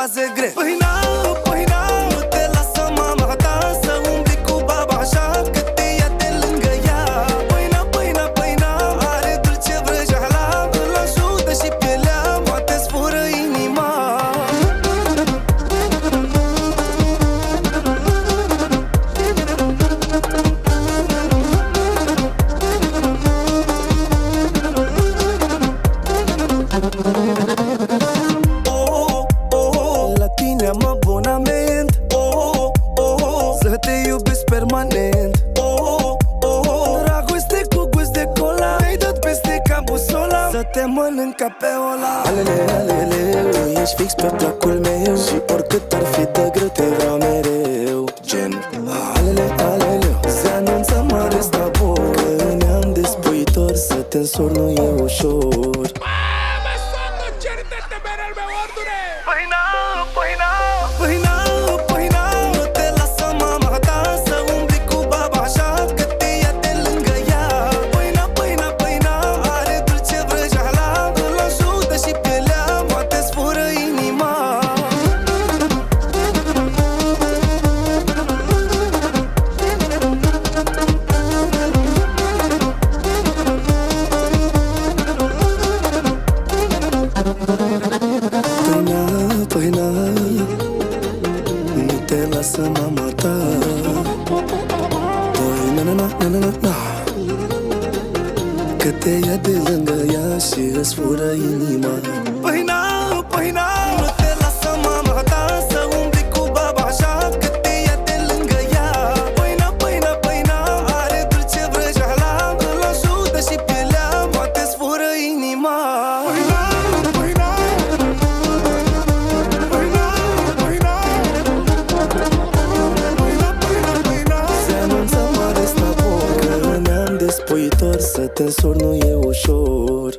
vază gre. Pâina, pâina, te lasă mama ta să umbli cu baba așa că te ia de lângă ea. Pâina, pâina, pâina, are dulce vrăjeala, îl ajută și pielea, poate-ți fură inima. La tine am abonament, să te iubesc permanent. Dragoste cu gust de cola, mi-ai dat peste ca busola, să te mănânc ca pe ola. Alele, alele, ești fix pe placul meu și oricât ar fi de greu te vreau mereu. Gen, alele, alele, se anunță mare stabor, că ne-am despuitor, să te însor nu e ușor. Pâina, pâina, pâina, pâina, te lasă mama ta să umbli cu baba așa că te ia de lângă ea. Pâina, pâina, pâina, are dulce vrăjeala, îl ajută și pielea, poate-ți fură inima. Pâina, pâina, nu te lasă mama ta. Pâina, na, na, na, na, na, na, că te ia de lângă ea și îți fură inima. Pâina, pâina, nu te lasă mama ta să umbli cu baba așa că te ia de lângă ea. Pâina, pâina, pâina, are dulce vrăjeala, îl ajută și pielea, poate-ți fură inima. Pâina, pâina, pâina, pâina, pâina, pâina, pâina, se anunță mare stapor, că ne-am despuitor, să te însor nu e ușor.